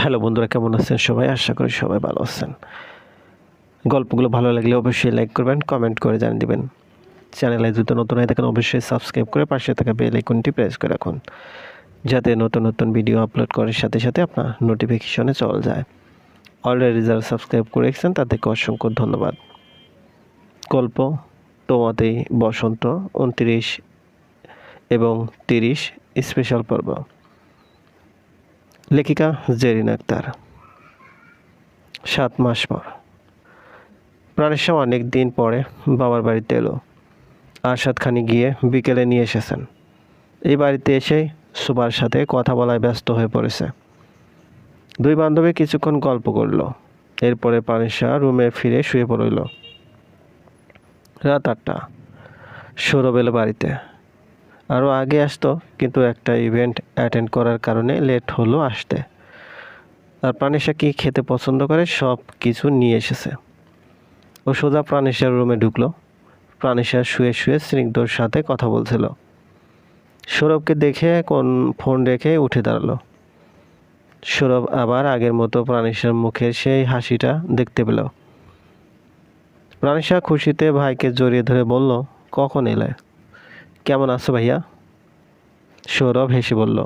Hello বন্ধুরা, কেমন আছেন সবাই? আশা করি সবাই ভালো আছেন। গল্পগুলো ভালো লাগলে অবশ্যই লাইক করবেন, কমেন্ট করে জানিয়ে দিবেন। চ্যানেলে যদি নতুন হয়ে থাকেন অবশ্যই সাবস্ক্রাইব করে পাশে থাকা বেল আইকনটি প্রেস করে রাখুন, যাতে নতুন নতুন ভিডিও আপলোড করার সাথে সাথে আপনার নোটিফিকেশনে চলে যায়। অলরেডি যারা সাবস্ক্রাইব করে রেখেছেন তাদেরকে অসংখ্য ধন্যবাদ। গল্প তোমাতেই বসন্ত 29 এবং 30 স্পেশাল পর্ব। লেখিকা জেরিন আক্তার। 7 মাস পর প্রাণেশা অনেক দিন পরে বাবার বাড়িতে এলো। আরশাদ খানি গিয়ে বিকেলে নিয়ে এসেছেন। এই বাড়িতে এসেই সুবার সাথে কথা বলায় ব্যস্ত হয়ে পড়েছে। দুই বান্ধবী কিছুক্ষণ গল্প করলো। এরপরে প্রাণেশা রুমে ফিরে শুয়ে পড়ল। রাত 8টা। সৌরভ এলো বাড়িতে। আরও আগে আসতো, কিন্তু একটা ইভেন্ট অ্যাটেন্ড করার কারণে লেট হলো আসতে। আর প্রাণেশা কি খেতে পছন্দ করে সব কিছু নিয়ে এসেছে। ও সোজা প্রাণেশার রুমে ঢুকলো। প্রাণেশা শুয়ে শুয়ে স্নিগ্ধর সাথে কথা বলছিল। সৌরভকে দেখে ফোন রেখে উঠে দাঁড়ালো। সৌরভ আবার আগের মতো প্রাণেশার মুখের সেই হাসিটা দেখতে পেল। প্রাণেশা খুশিতে ভাইকে জড়িয়ে ধরে বলল, কখন এলে? কেমন আছো ভাইয়া? সৌরভ হেসে বলল,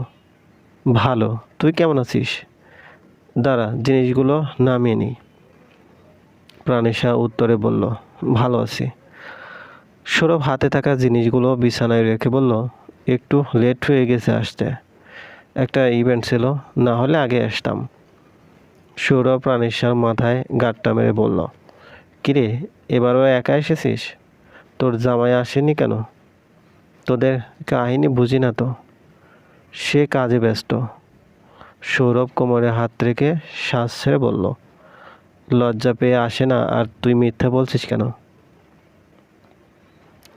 ভালো। তুই কেমন আছিস? দাঁড়া, জিনিসগুলো নামিয়ে নি। প্রাণেশা উত্তরে বলল, ভালো আছি। সৌরভ হাতে থাকা জিনিসগুলো বিছানায় রেখে বলল, একটু লেট হয়ে গেছে আসতে। একটা ইভেন্ট ছিল, না হলে আগে আসতাম। সৌরভ প্রাণেশার মাথায় গাঁটটা মেরে বলল, কিরে, এবারও একা এসেছিস? তোর জামাই আসেনি কেন? তোদের কাহিনী বুঝি না তো। সে কাজে ব্যস্ত। সৌরভ কোমরে হাত রেখে শ্বাস ছেড়ে বলল, লজ্জা পেয়ে আসে না, আর তুই মিথ্যা বলছিস কেন?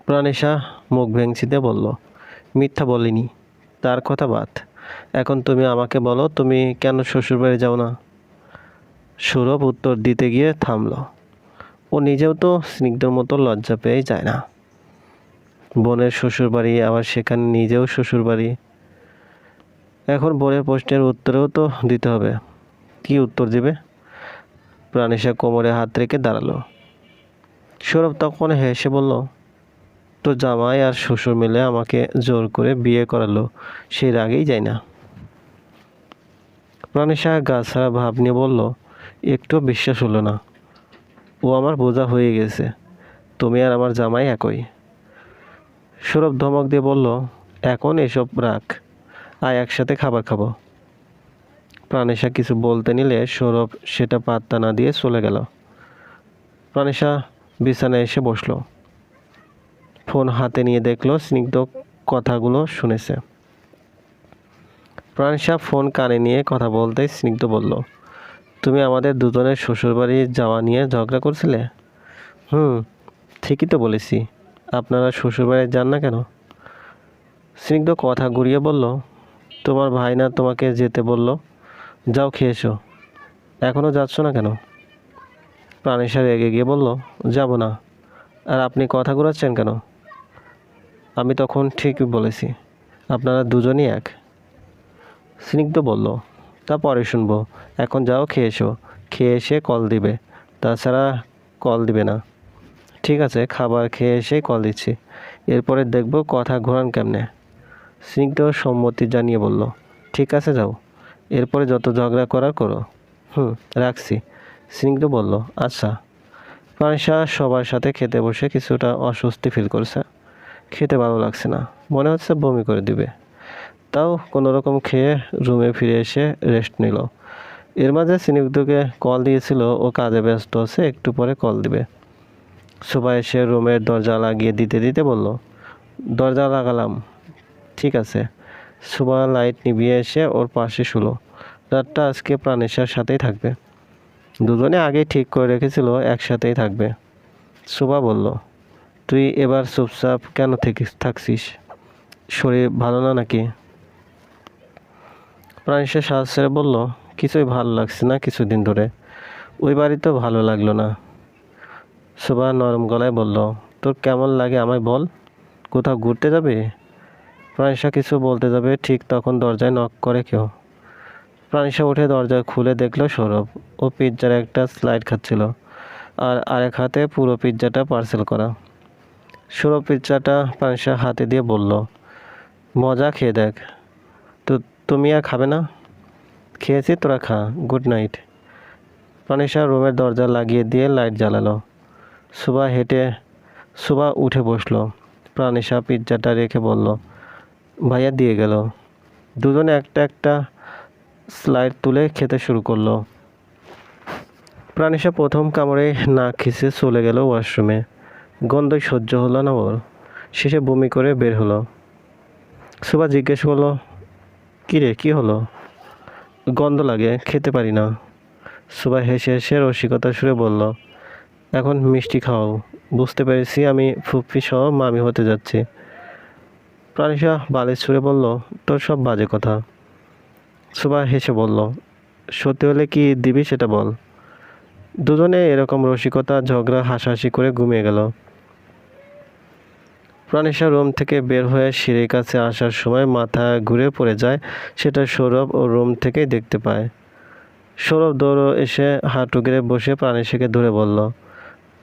প্রাণেশা মুখ ভেঙচিতে বলল, মিথ্যা বলিনি। তার কথা বাদ, এখন তুমি আমাকে বলো, তুমি কেন শ্বশুরবাড়ি যাও না? সৌরভ উত্তর দিতে গিয়ে থামল। ও নিজেও তো স্নিগ্ধর মতো লজ্জা পেয়ে যায় না। বোনের শ্বশুরবাড়ি, আবার সেখানে নিজেও শ্বশুরবাড়ি। এখন বোনের প্রশ্নের উত্তরেও তো দিতে হবে। কি উত্তর দিবে? প্রাণেশা কোমরে হাত রেখে দাঁড়ালো। সৌরভ তখন হেসে বলল, তো জামাই আর শ্বশুর মিলে আমাকে জোর করে বিয়ে করালো, সেই রাগেই যাই না। প্রাণেশা গাছাড়া ভাব নিয়ে বলল, একটু বিশ্বাস হলো না। ও আমার বোঝা হয়ে গেছে। তুমি আর আমার জামাই একই। সৌরভ ধমক দিয়ে বলল, এখন এসব রাখ, আয় একসাথে খাবার খাবো। প্রাণেশা কিছু বলতে নিলে সৌরভ সেটা পাত্তা না দিয়ে চলে গেল। প্রাণেশা বিছানায় এসে বসলো। ফোন হাতে নিয়ে দেখলো স্নিগ্ধ কথাগুলো শুনেছে। প্রাণেশা ফোন কানে নিয়ে কথা বলতেই স্নিগ্ধ বলল, তুমি আমাদের দুজনের শ্বশুরবাড়ি যাওয়া নিয়ে ঝগড়া করছিলে? ঠিকই তো বলেছি। আপনারা শ্বশুরবাড়ি যান না কেন? স্নিগ্ধ কথা ঘুরিয়ে বলল, তোমার ভাই না তোমাকে যেতে বলল? যাও খেয়ে এসো। এখনও যাচ্ছ না কেন? প্রাণেশা রেগে গিয়ে বলল, যাব না। আর আপনি কথা ঘুরাচ্ছেন কেন? আমি তখন ঠিকই বলেছি, আপনারা দুজনই এক। স্নিগ্ধ বলল, তা পরে শুনবো। এখন যাও খেয়ে এসো। খেয়ে এসে কল দিবে, তাছাড়া কল দিবে না। ঠিক আছে, খাবার খেয়ে এসেই কল দিচ্ছি। এরপরে দেখবো কথা ঘোরান কেমনে। স্নিগ্ধ সম্মতি জানিয়ে বলল, ঠিক আছে যাও, এরপরে যত ঝগড়া করার করো। রাখছি। স্নিগ্ধ বলল, আচ্ছা। প্রাণেশা সবার সাথে খেতে বসে কিছুটা অস্বস্তি ফিল করছে। খেতে ভালো লাগছে না, মনে হচ্ছে বমি করে দিবে। তাও কোনো রকম খেয়ে রুমে ফিরে এসে রেস্ট নিল। এর মাঝে স্নিগ্ধকে কল দিয়েছিল, ও কাজে ব্যস্ত আছে, একটু পরে কল দিবে। শোভা এসে রুমের দরজা লাগিয়ে দিতে দিতে বলল, দরজা লাগালাম। ঠিক আছে। শোভা লাইট নিভিয়ে এসে ওর পাশে শুলো। রাতটা আজকে প্রাণেশার সাথেই থাকবে। দুজনে আগেই ঠিক করে রেখেছিল একসাথেই থাকবে। শোভা বলল, তুই এবার চুপচাপ কেন থাকছিস? শরীর ভালো না নাকি? প্রাণেশা শ্বাস ছেড়ে বলল, কিছুই ভালো লাগছে না কিছুদিন ধরে। ওই বাড়িতেও ভালো লাগলো না। শোভা নরম গলায় বলল, তোর কেমন লাগে আমায় বল। কোথাও ঘুরতে যাবে? প্রাণেশা কিছু বলতে যাবে, ঠিক তখন দরজায় নক করে কেউ। প্রাণিশা উঠে দরজা খুলে দেখলো সৌরভ। ও পিৎজার একটা স্লাইড খাচ্ছিল, আর আরেক হাতে পুরো পিৎজাটা পার্সেল করা। সৌরভ পিৎজাটা প্রাণিশার হাতে দিয়ে বলল, মজা, খেয়ে দেখ। তো তুমি আর খাবে না? খেয়েছি, তোরা খা, গুড নাইট। প্রাণিশা রুমের দরজা লাগিয়ে দিয়ে লাইট জ্বালালো। সুভা উঠে বসলো। প্রাণিশা পিৎজাটা রেখে বলল, ভাইয়া দিয়ে গেল। দুজনে একটা একটা স্লাইড তুলে খেতে শুরু করলো। প্রাণিশা প্রথম কামড়ে নাক খিসে চলে গেল ওয়াশরুমে। গন্ধই সহ্য হলো না ওর। শেষে বমি করে বের হলো। সুভা জিজ্ঞেস করলো, কিরে, কি হলো? গন্ধ লাগে, খেতে পারি না। সুভা হেসে হেসে রসিকতার সুরে বলল, এখন মিষ্টি খাও। বুঝতে পেরেছি আমি ফুপ্পি সহ মামি হতে যাচ্ছি। প্রাণিশা বালিশ ছুঁড়ে বলল, তোর সব বাজে কথা। সুভা হেসে বলল, সত্যি হলে কি দিবি সেটা বল। দুজনে এরকম রসিকতা, ঝগড়া, হাসাহাসি করে ঘুমিয়ে গেল। প্রাণিশা রুম থেকে বের হয়ে সিঁড়ির কাছে আসার সময় মাথা ঘুরে পড়ে যায়। সেটা সৌরভ ও রুম থেকেই দেখতে পায়। সৌরভ দৌড়ে এসে হাঁটু গেড়ে বসে প্রাণিশাকে ধরে বলল,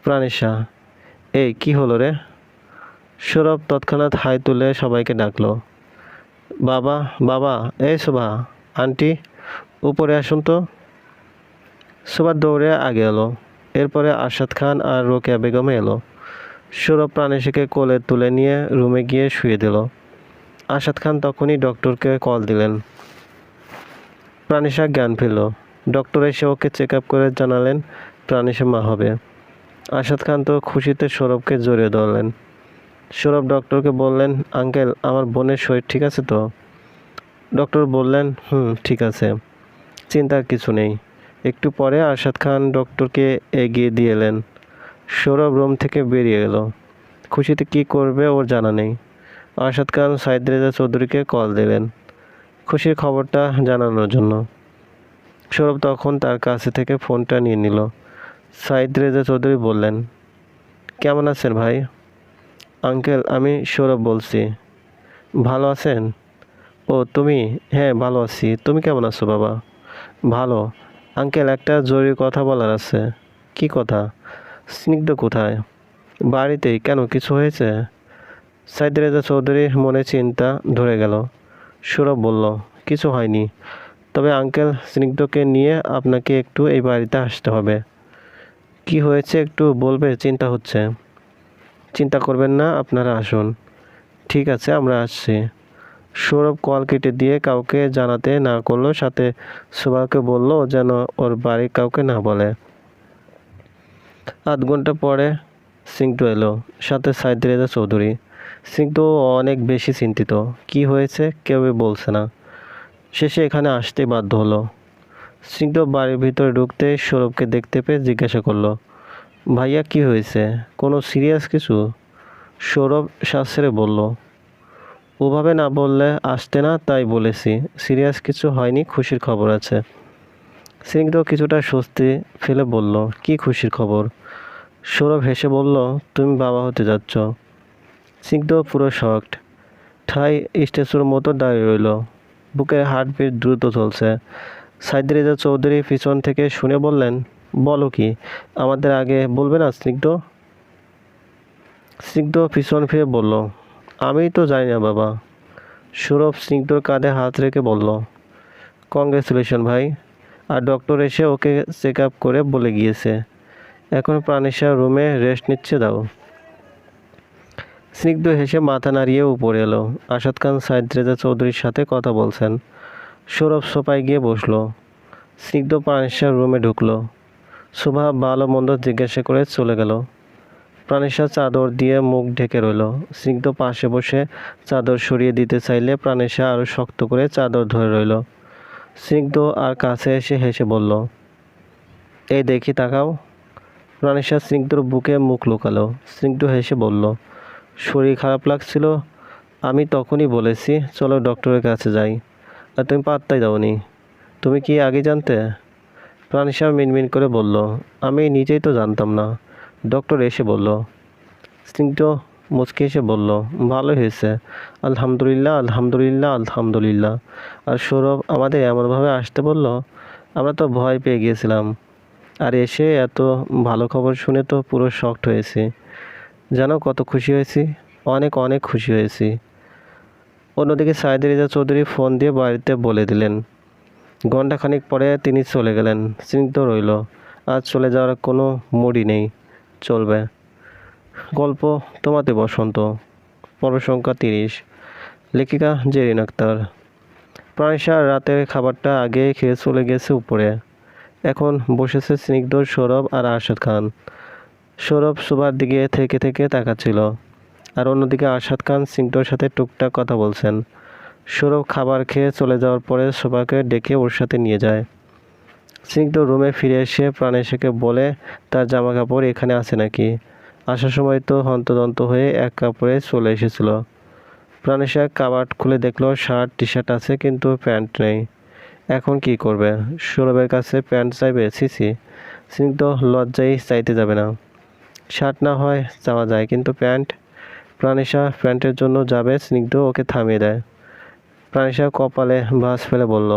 প্রাণিশা, এই কি হলো রে? সৌরভ তৎক্ষণাৎ হাই তুলে সবাইকে ডাকলো, বাবা, বাবা, এই শোভা, আন্টি, উপরে আসুন তো। শোভা দৌড়ে আগে এলো। এরপরে আরশাদ খান আর রোকেয়া বেগম এলো। সৌরভ প্রাণিশাকে কোলে তুলে নিয়ে রুমে গিয়ে শুয়ে দিল। আরশাদ খান তখনই ডক্টরকে কল দিলেন। প্রাণিশা জ্ঞান ফিরল। ডক্টর এসে ওকে চেক আপ করে জানালেন প্রাণিশা মা হবে। আরশাদ খান তো খুশিতে সৌরভকে জড়িয়ে ধরলেন। সৌরভ ডক্টরকে বললেন, আঙ্কেল, আমার বোনের শরীর ঠিক আছে তো? ডক্টর বললেন, ঠিক আছে, চিন্তার কিছু নেই। একটু পরে আরশাদ খান ডক্টরকে এগিয়ে দিয়ে এলেন। সৌরভ রুম থেকে বেরিয়ে এলো। খুশিতে কি করবে ওর জানা নেই। আরশাদ খান সাইদ রেজা চৌধুরীকে কল দিলেন খুশির খবরটা জানানোর জন্য। সৌরভ তখন তার কাছে থেকে ফোনটা নিয়ে নিল। সাইদ রেজা চৌধুরী বললেন, কেমন আছেন ভাই? আঙ্কেল, আমি সৌরভ বলছি। ভালো আছেন? ও তুমি? হ্যাঁ, ভালো আছি। তুমি কেমন আছো বাবা? ভালো। আঙ্কেল, একটা জরুরি কথা বলার আছে। কি কথা? স্নিগ্ধ কোথায়? বাড়িতেই। কেন, কিছু হয়েছে? সাইদ রেজা চৌধুরীর মনে চিন্তা ধরে গেল। সৌরভ বলল, কিছু হয়নি, তবে আঙ্কেল, স্নিগ্ধকে নিয়ে আপনাকে একটু এই বাড়িতে আসতে হবে। কি হয়েছে একটু বলবে? চিন্তা হচ্ছে। চিন্তা করবেন না, আপনারা আসুন। ঠিক আছে, আমরা আসছি। সৌরভ কল কেটে দিয়ে কাউকে জানাতে না করলো, সাথে সুভাকে বলল যেন ওর বাড়ির কাউকে না বলে। আধ ঘন্টা পরে স্নিগ্ধ এলো, সাথে সাইদ রেজা চৌধুরী। স্নিগ্ধ অনেক বেশি চিন্তিত। কি হয়েছে কেউই বলছে না। শেষে এখানে আসতে বাধ্য হলো। স্নিগ্ধ বাড়ির ভিতরে ঢুকতে সৌরভকে দেখতে পেয়ে জিজ্ঞাসা করলো, ভাইয়া, কি হয়েছে? কোনো সিরিয়াস কিছু? সৌরভ শ্বাস ছেড়ে বলল, ওভাবে না বললে আসতে না, তাই বলেছি। সিরিয়াস কিছু হয়নি, খুশির খবর আছে। স্নিগ্ধ কিছুটা স্বস্তি ফেলে বলল, কি খুশির খবর? সৌরভ হেসে বলল, তুমি বাবা হতে যাচ্ছ। স্নিগ্ধ পুরো শকড। ঠাই স্ট্যাচুর মতো দাঁড়িয়ে রইল। বুকের হার্টবিট দ্রুত চলছে। সাইদ রেজা চৌধুরী পিছন থেকে শুনে বললেন, বলো কি, আমাদের আগে বলবে না স্নিগ্ধ? স্নিগ্ধ পিছন ফিরে বলল, আমি তো জানি না বাবা। সৌরভ স্নিগ্ধর কাঁধে হাত রেখে বলল, কংগ্রেচুলেশন ভাই। আর ডক্টর এসে ওকে চেক আপ করে বলে গিয়েছে এখন প্রাণিশা রুমে রেস্ট নিচ্ছে, দাও। স্নিগ্ধ হেসে মাথা নাড়িয়ে উপরে এলো। আরশাদ খান সাইদ রেজা চৌধুরীর সাথে কথা বলছেন। সৌরভ সোফায় গিয়ে বসলো। স্নিগ্ধ প্রাণিশার রুমে ঢুকলো। শোভা ভালো মন্দ জিজ্ঞাসা করে চলে গেল। প্রাণিশা চাদর দিয়ে মুখ ঢেকে রইল। স্নিগ্ধ পাশে বসে চাদর সরিয়ে দিতে চাইলে প্রাণিশা আরও শক্ত করে চাদর ধরে রইল। স্নিগ্ধ আর কাছে এসে হেসে বলল, এই দেখি, তাকাও। প্রাণিশা স্নিগ্ধর বুকে মুখ লুকালো। স্নিগ্ধ হেসে বলল, শরীর খারাপ লাগছিল, আমি তখনই বলেছি চলো ডক্টরের কাছে যাই, আর তুমি পাত্তাই দাওনি। তুমি কি আগে জানতে? প্রাণিশা মিনমিন করে বলল, আমি নিজেই তো জানতাম না, ডক্টর এসে বলল। স্নিগ্ধ মুচকি এসে বলল, ভালো হয়েছে, আলহামদুলিল্লাহ আলহামদুলিল্লাহ আলহামদুলিল্লাহ। আর সৌরভ আমাদের এমনভাবে আসতে বলল, আমরা তো ভয় পেয়ে গিয়েছিলাম। আর এসে এত ভালো খবর শুনে তো পুরো শকড হয়েছি। জানো কত খুশি হয়েছি, অনেক অনেক খুশি হয়েছি। অন্যদিকে সাইদুর রেজা চৌধুরী ফোন দিয়ে বাড়িতে বলে দিলেন। ঘণ্টাখানিক পরে তিনি চলে গেলেন। স্নিগ্ধ রইল। আজ চলে যাওয়ার কোনো মুডই নেই। চলবে। গল্প তোমাতে বসন্ত, পর্ব সংখ্যা 30। লেখিকা জেরিন আক্তার। প্রাণিশা রাতের খাবারটা আগে খেয়ে চলে গেছে উপরে। এখন বসেছে স্নিগ্ধ, সৌরভ আর আরশাদ খান। সৌরভ সুবার দিকে থেকে থেকে তাকাচ্ছিল, আর অন্যদিকে আরশাদ খান স্নিগ্ধর সাথে টুকটাক কথা বলছেন। সৌরভ খাবার খেয়ে চলে যাওয়ার পরে সুবাকে ডেকে ওর সাথে নিয়ে যায়। স্নিগ্ধ রুমে ফিরে এসে প্রাণেশাকে বলে তার জামা কাপড় এখানে আছে নাকি। আসার সময় তো হন্তদন্ত হয়ে এক কাপড়ে চলে এসেছিল। প্রাণেশা কাবার্ড খুলে দেখলো শার্ট টি শার্ট আছে, কিন্তু প্যান্ট নেই। এখন কি করবে? সৌরভের কাছে প্যান্ট চাইবে? সিসি, স্নিগ্ধ লজ্জায় চাইতে যাবে না। শার্ট না হয় চাওয়া যায়, কিন্তু প্যান্ট? প্রাণেশা প্যান্টের জন্য যাবে, স্নিগ্ধ ওকে থামিয়ে দেয়। প্রাণেশা কপালে ভাঁজ ফেলে বলল,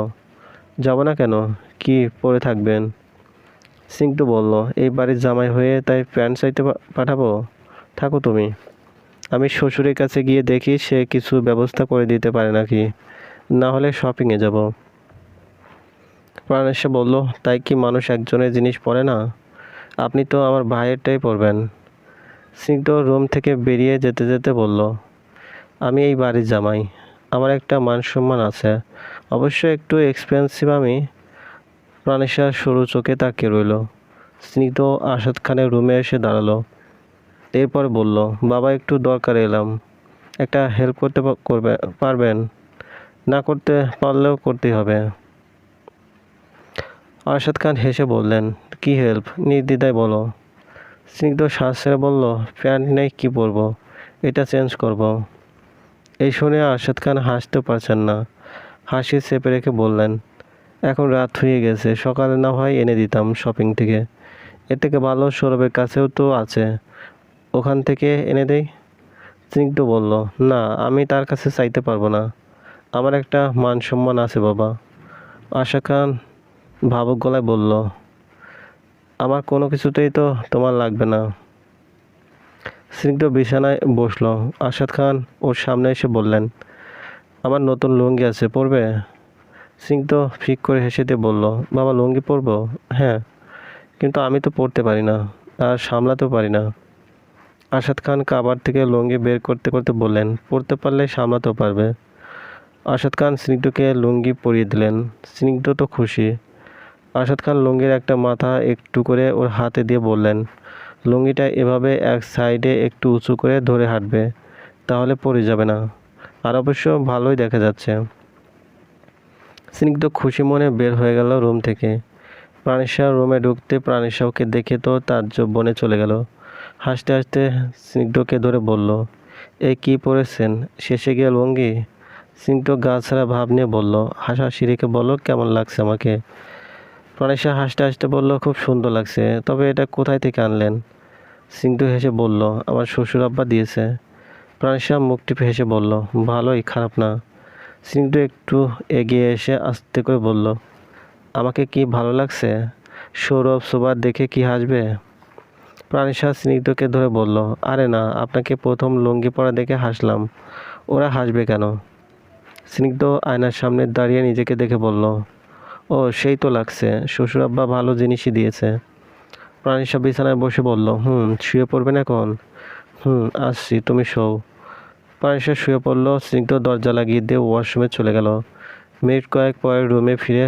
যাব না কেন? কি পরে থাকবেন? স্নিগ্ধ বলল, এই বাড়ির জামাই হয়ে তাই প্যান্ট চাইতে পাঠাবো? থাকো তুমি, আমি শ্বশুরের কাছে গিয়ে দেখি সে কিছু ব্যবস্থা করে দিতে পারে নাকি, না হলে শপিংয়ে যাব। প্রাণেশা বলল, তাই কি মানুষ একজনের জিনিস পরে না? আপনি তো আমার ভাইয়েরটাই পরবেন। স্নিগ্ধ রুম থেকে বেরিয়ে যেতে যেতে বলল, আমি এই বাড়ির জামাই, আমার একটা মান সম্মান আছে, অবশ্য একটু এক্সপেন্সিভ আমি। প্রাণেশা সরু চোখে তাকিয়ে রইল। স্নিগ্ধ আরশাদ খানের রুমে এসে দাঁড়ালো। এরপর বলল, বাবা একটু দরকারে এলাম, একটা হেল্প করতে পারবেন? না করতে পারলেও করতেই হবে। আরশাদ খান হেসে বললেন, কি হেল্প? নির্দ্বিধায় বলো। স্নিগ্ধ শ্বাস ছেড়ে বলল, প্যান্ট নেই, কি পরবো? এটা চেঞ্জ করব। এই শুনে আরশাদ খান হাসতে পারছেন না। হাসি চেপে রেখে বললেন, এখন রাত হয়ে গেছে, সকালে না হয় এনে দিতাম শপিং থেকে। এর থেকে ভালো সৌরভের কাছেও তো আছে, ওখান থেকে এনে দেই। স্নিগ্ধ বলল, না, আমি তার কাছে চাইতে পারবো না, আমার একটা মান সম্মান আছে বাবা। আশা খান ভাবুক গলায় বলল, আমার কোনো কিছুতেই তো তোমার লাগবে না। স্নিগ্ধ বিছানায় বসলো। আরশাদ খান ওর সামনে এসে বললেন, আমার নতুন লুঙ্গি আছে, পরবে? স্নিগ্ধ ফিক করে হেসে দিয়ে বলল, বাবা লুঙ্গি পরবো? হ্যাঁ, কিন্তু আমি তো পরতে পারি না, আর সামলাতেও পারি না। আরশাদ খান কাবার থেকে লুঙ্গি বের করতে করতে বললেন, পরতে পারলে সামলাতেও পারবে। আরশাদ খান স্নিগ্ধকে লুঙ্গি পরিয়ে দিলেন। স্নিগ্ধ তো খুশি। আরশাদ খান লুঙ্গির একটা মাথা একটু করে ওর হাতে দিয়ে বললেন, লুঙ্গিটা এভাবে এক সাইডে একটু উঁচু করে ধরে হাঁটবে, তাহলে পরে যাবে না, আর অবশ্য ভালোই দেখা যাচ্ছে। স্নিগ্ধ খুশি মনে বের হয়ে গেল রুম থেকে। প্রাণেশা রুমে ঢুকতে প্রাণেশা ওকে দেখে তো তাজ্জব বনে চলে গেল। হাসতে হাসতে স্নিগ্ধকে ধরে বলল, এই কি পরেছেন? শেষে গিয়ে লুঙ্গি? স্নিগ্ধ গা ছাড়া ভাব নিয়ে বলল, হাসাহাসি রেখে বলল, কেমন লাগছে আমাকে? প্রাণেশা হাসতে হাসতে বলল, খুব সুন্দর লাগছে, তবে এটা কোথায় থেকে আনলেন? স্নিগ্ধ হেসে বলল, আমার শ্বশুর আব্বা দিয়েছে। প্রাণেশা মুখ টিপে হেসে বলল, ভালোই, খারাপ না। স্নিগ্ধ একটু এগিয়ে এসে আস্তে করে বলল, আমাকে কি ভালো লাগছে? সৌরভ সুবার দেখে কি হাসবে? প্রাণেশা স্নিগ্ধকে ধরে বলল, আরে না, আপনাকে প্রথম লুঙ্গি পরা দেখে হাসলাম, ওরা হাসবে কেন? স্নিগ্ধ আয়নার সামনে দাঁড়িয়ে নিজেকে দেখে বলল, ও সেই তো লাগছে, শ্বশুর আব্বা ভালো জিনিসই দিয়েছে। প্রাণেশা বিছানায় বসে বলল, শুয়ে পড়বেন এখন? আসছি, তুমি শোও। প্রাণেশা শুয়ে পড়ল। স্নিগ্ধ দরজা লাগিয়ে দিয়ে ওয়াশরুমে চলে গেল। মিনিট কয়েক পরে রুমে ফিরে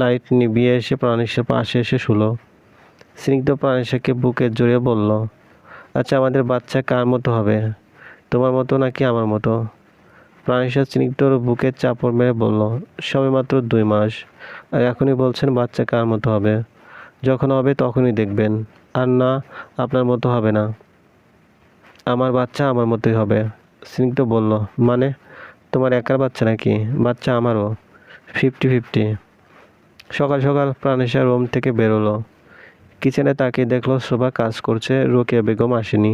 লাইট নিভিয়ে এসে প্রাণেশার পাশে এসে শুলো। স্নিগ্ধ প্রাণেশাকে বুকে জড়িয়ে বলল, আচ্ছা, আমাদের বাচ্চা কার মতো হবে, তোমার মতো নাকি আমার মতো? প্রাণেশা স্নিগ্ধর বুকে চাপড় মেরে বলল, সবে মাত্র 2 মাস, আর এখনই বলছেন বাচ্চা কার মতো হবে? যখন হবে তখনই দেখবেন, আর না, আপনার মতো হবে না, আমার বাচ্চা আমার মতোই হবে। স্নিগ্ধ বলল, মানে? তোমার একার বাচ্চা নাকি? বাচ্চা আমারও, 50-50। সকাল সকাল প্রাণেশা রুম থেকে বেরোলো। কিচেনে তাকিয়ে দেখলো শোভা কাজ করছে, রোকেয়া বেগম আসেনি।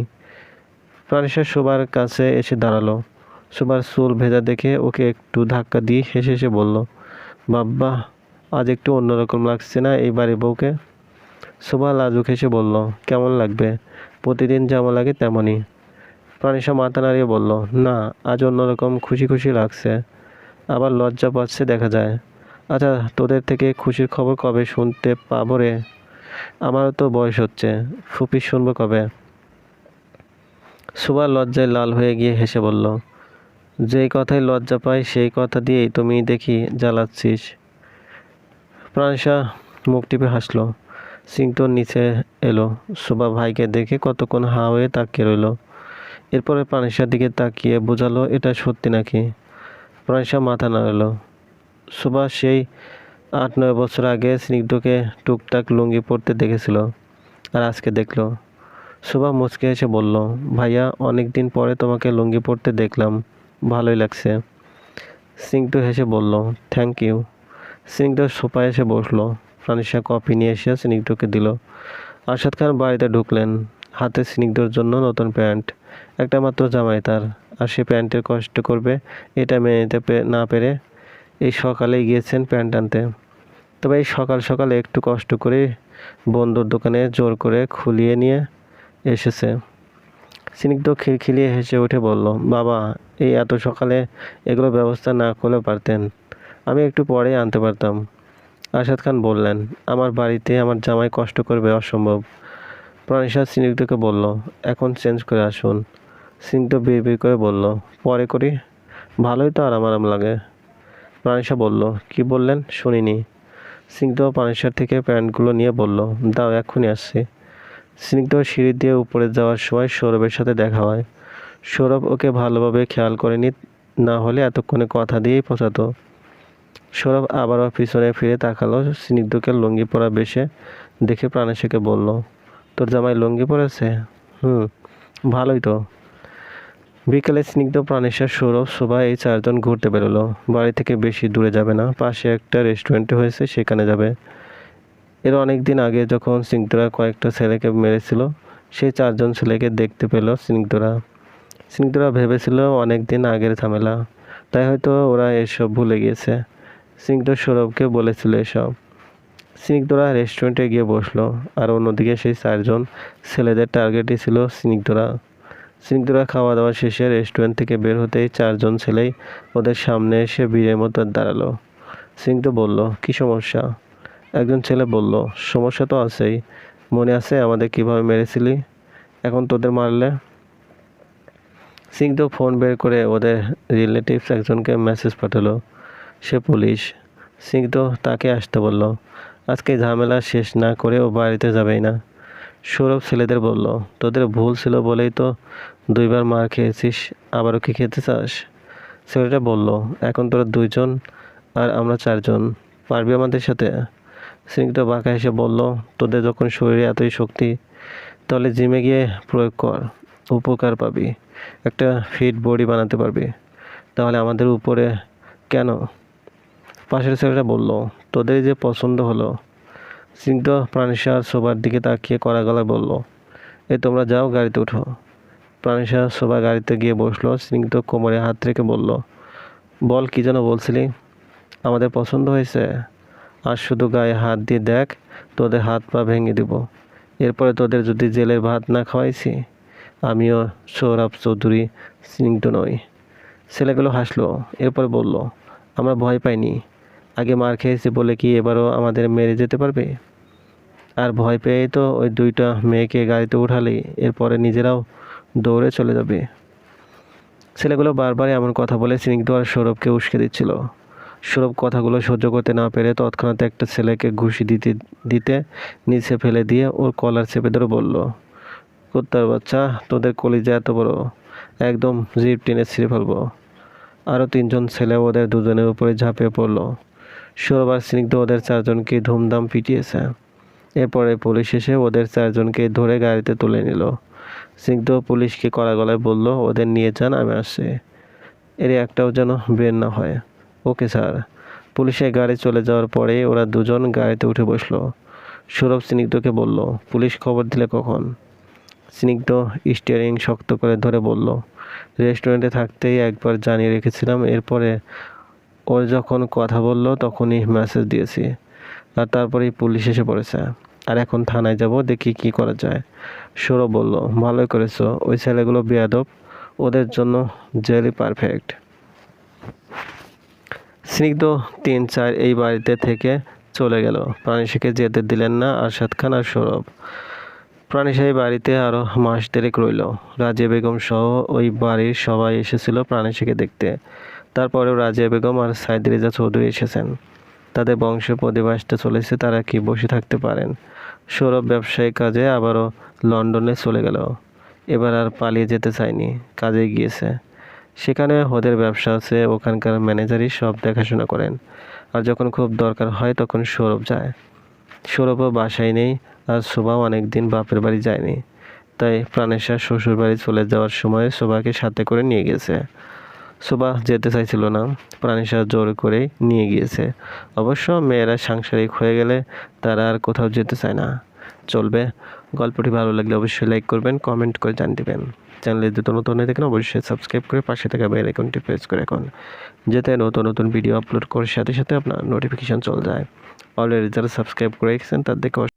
প্রাণেশা শোবার কাছে এসে দাঁড়ালো। শোবার চুল ভেজা দেখে ওকে একটু ধাক্কা দিয়ে হেসে হেসে বলল, বাব্বা, আজ একটু অন্যরকম লাগছে না এই বাড়ির বউকে? শোভা লাজুক হেসে বলল, কেমন লাগবে? প্রতিদিন যেমন লাগে তেমনই। প্রাণেশা মাথা নাড়িয়ে বলল, না, আজ অন্যরকম খুশি খুশি লাগছে। আবার লজ্জা পাচ্ছে দেখা যায়। আচ্ছা, তোদের থেকে খুশির খবর কবে শুনতে পাবো রে? আমারও তো বয়স হচ্ছে, ফুপি শুনবো কবে? সুভা লজ্জায় লাল হয়ে গিয়ে হেসে বলল, যেই কথায় লজ্জা পাই সেই কথা দিয়েই তুমি দেখি জ্বালাচ্ছিস। প্রাণেশা মুখ টিপে হাসলো। সিংটো নিচে এলো। সুভা ভাইকে দেখে কতক্ষণ হা হয়ে তাকিয়ে রইল। এরপরে প্রাণেশার দিকে তাকিয়ে বোঝালো এটা সত্যি নাকি। প্রাণেশা মাথা নাড়ালো। সুভা সেই 8-9 বছর আগে স্নিগ্ধকে টুকটাক লুঙ্গি পরতে দেখেছিল, আর আজকে দেখলো। সুভা মুচকে এসে বলল, ভাইয়া, অনেক দিন পরে তোমাকে লুঙ্গি পরতে দেখলাম, ভালোই লাগছে। স্নিগ্ধ হেসে বলল, থ্যাংক ইউ। স্নিগ্ধ সোফায় এসে বসলো। প্রাণেশা কফি নিয়ে এসে স্নিগ্ধকে দিল। আরশাদ খান বাড়িতে ঢুকলেন। হাতে স্নিগ্ধর জন্য নতুন প্যান্ট, একটা মাত্র জামাই তার, আর সে প্যান্টের কষ্ট করবে এটা মেনে নিতে না পেরে এই সকালেই গিয়েছেন প্যান্ট আনতে। তবে এই সকাল সকালে একটু কষ্ট করে বন্ধুর দোকানে জোর করে খুলিয়ে নিয়ে এসেছে। স্নিগ্ধ খিলখিলিয়ে হেসে উঠে বলল, বাবা, এই এত সকালে এগুলো ব্যবস্থা না করলেও পারতেন, আমি একটু পরেই আনতে পারতাম। আরশাদ খান বললেন, আমার বাড়িতে আমার জামাই কষ্ট করবে, অসম্ভব। প্রাণেশা স্নিগ্ধকে বলল, এখন চেঞ্জ করে আসুন। স্নিগ্ধ বিড়বিড় করে বলল, পরে করি, ভালোই তো আরাম আরাম লাগে। প্রাণেশা বলল, কি বললেন শুনিনি। স্নিগ্ধ প্রাণেশার থেকে প্যান্টগুলো নিয়ে বলল, দাও, এক্ষুনি আসছি। স্নিগ্ধ সিঁড়ি দিয়ে উপরে যাওয়ার সময় সৌরভের সাথে দেখা হয়। সৌরভ ওকে ভালোভাবে খেয়াল করেনি, না হলে এতক্ষণে কথা দিয়েই পৌঁছাতো। সৌরভ আবারও পিছনে ফিরে তাকালো। স্নিগ্ধকে লুঙ্গি পরা বেশে দেখে প্রাণেশাকে বলল, তোর জামাই লুঙ্গি পরেছে? হুম, ভালোই তো। বিকেলে স্নিগ্ধ, প্রাণেশা, সৌরভ, শোভা এই 4 জন ঘুরতে বেরোলো। বাড়ি থেকে বেশি দূরে যাবে না, পাশে একটা রেস্টুরেন্ট হয়েছে, সেখানে যাবে। এর অনেক দিন আগে যখন স্নিগ্ধরা কয়েকটা ছেলেকে মেরেছিল, সেই 4 জন ছেলেকে দেখতে পেল স্নিগ্ধরা। স্নিগ্ধরা ভেবেছিল অনেক দিন আগের ঝামেলা, তাই হয়তো ওরা এসব ভুলে গিয়েছে। স্নিগ্ধ সৌরভকে বলেছিল এসব। স্নিগ্ধরা রেস্টুরেন্টে গিয়ে বসলো, আর অন্যদিকে সেই 4 জন ছেলেদের টার্গেটই ছিল স্নিগ্ধরা। স্নিগ্ধরা খাওয়া দাওয়া শেষে রেস্টুরেন্ট থেকে বের হতেই 4 জন ছেলেই ওদের সামনে এসে বীরের মতো দাঁড়ালো। স্নিগ্ধ বলল, কি সমস্যা? একজন ছেলে বলল, সমস্যা তো আছেই, মনে আছে আমাদের কিভাবে মেরেছিলি, এখন তোদের মারলে? স্নিগ্ধ ফোন বের করে ওদের রিলেটিভস একজনকে মেসেজ পাঠালো, সে পুলিশ। স্নিগ্ধ তাকে আসতে বলল, আজকে ঝামেলা শেষ না করে ও বাড়িতে যাবেই না। সৌরভ ছেলেদের বলল, তোদের ভুল ছিল বলেই তো 2বার মার খেয়েছিস, আবারও কি খেতে চাস? ছেলেটা বলল, এখন তোরা 2 জন আর আমরা 4 জন, পারবি আমাদের সাথে? স্নিগ্ধ বাঁকা হেসে বলল, তোদের যখন শরীরে এতই শক্তি, তাহলে জিমে গিয়ে প্রয়োগ কর, উপকার পাবি, একটা ফিট বডি বানাতে পারবি। তাহলে আমাদের উপরে কেন? পাশের ছেলেটা বলল, তোদের যে পছন্দ হলো। স্নিগ্ধ প্রাণেশা আর শোবার দিকে তাকিয়ে কড়া গলায় বলল, তোমরা যাও, গাড়িতে উঠো। প্রাণেশা শোভা গাড়িতে গিয়ে বসলো। স্নিগ্ধ কোমরে হাত রেখে বলল, বল, কি যেন বলছিলি? আমাদের পছন্দ হয়েছে? আর শুধু গায়ে হাত দিয়ে দেখ, তোদের হাত পা ভেঙে দিব। এরপরে তোদের যদি জেলের ভাত না খাওয়াইছি। আমিও সৌরভ চৌধুরী স্নিগ্ধ নই। ছেলেগুলো হাসলো। এরপর বলল, আমরা ভয় পাইনি, আগে মার খেয়েছি বলে কি এবারও আমাদের মেরে যেতে পারবে? আর ভয় পেয়েই তো ওই 2টা মেয়েকে গাড়িতে উঠালি, এরপরে নিজেরাও দৌড়ে চলে যাবে। ছেলেগুলো বারবার এমন কথা বলে স্নিগ্ধ আর সৌরভকে উস্কে দিচ্ছিল। সৌরভ কথাগুলো সহ্য করতে না পেরে তৎক্ষণাৎ একটা ছেলেকে ঘুষি দিতে দিতে নিচে ফেলে দিয়ে ওর কলার চেপে ধরে বলল, কুত্তার বাচ্চা, তোদের কলিজা এত বড়, একদম জিভ টেনে ছিঁড়ে ফেলবো। আরও 3 জন ছেলে ওদের দুজনের উপরে ঝাঁপিয়ে পড়ল। সৌরভ আর স্নিগ্ধ ওদের 4 জনকে ধুমধাম পিটিয়েছে। এরপরে পুলিশ এসে ওদের 4 জনকে ধরে গাড়িতে তুলে নিল। স্নিগ্ধ পুলিশকে কড়া গলায় বলল, ওদের নিয়ে যান, আমি আসছি, এর একটাও যেন বের না হয়। Okay sir. পুলিশের গাড়ি চলে যাওয়ার পরে ওরা 2 জন গাড়িতে উঠে বসলো। সৌরভ স্নিগ্ধকে বলল, পুলিশ খবর দিলে কখন? স্নিগ্ধ স্টিয়ারিং শক্ত করে ধরে বলল, রেস্টুরেন্টে থাকতেই একবার জানিয়ে রেখেছিলাম, এরপরে ওর যখন কথা বললো তখনই মেসেজ দিয়েছি, আর তারপরেই পুলিশ এসে পড়েছে। আর এখন থানায় যাব, দেখি কি করা যায়। সৌরভ বলল, ভালোই করেছো, ওই ছেলেগুলো বেয়াদব, ওদের জন্য জেলই পারফেক্ট। স্নিগ্ধ 3-4 এই বাড়িতে থেকে চলে গেল। প্রাণীশাকে যেতে দিলেন না আরশাদ খান আর সৌরভ। প্রাণীশা এই বাড়িতে আরও মাস দেড়েক রইল। রাজিয়া বেগম সহ ওই বাড়ির সবাই এসেছিল প্রাণীশাকে দেখতে। তারপরেও রাজিয়া বেগম আর সাইদ রেজা চৌধুরী এসেছেন। তাদের বংশ প্রতিবাসটা চলেছে, তারা কি বসে থাকতে পারেন? সৌরভ ব্যবসায়িক কাজে আবারও লন্ডনে চলে গেল। এবার আর পালিয়ে যেতে চায়নি, কাজে গিয়েছে। সেখানে ওদের ব্যবসা আছে, ওখানকার ম্যানেজারই সব দেখাশোনা করেন। আর যখন খুব দরকার হয় তখন সৌরভ যায়। সৌরভও বাসায় নেই, আর শোভাও অনেকদিন বাপের বাড়ি যায়নি। তাই প্রাণেশা শ্বশুর বাড়ি চলে যাওয়ার সময় শোভাকে সাথে করে নিয়ে গেছে। শোভা যেতে চাইছিল না, প্রাণেশা জোর করেই নিয়ে গিয়েছে। অবশ্য মেয়েরা সাংসারিক হয়ে গেলে তারা আর কোথাও যেতে চায় না। চলবে। গল্পটি ভালো লাগলে অবশ্যই লাইক করবেন, কমেন্ট করে জানিয়ে দেবেন। চ্যানেলে যদি নতুন হয়ে থাকেন অবশ্যই সাবস্ক্রাইব করে পাশে থাকা বেল আইকনটি প্রেস করে রাখুন, যাতে নতুন নতুন ভিডিও আপলোড করার সাথে সাথে আপনার নোটিফিকেশন চলে যায়। অলরেডি যারা সাবস্ক্রাইব করে রেখেছেন তাদেরকে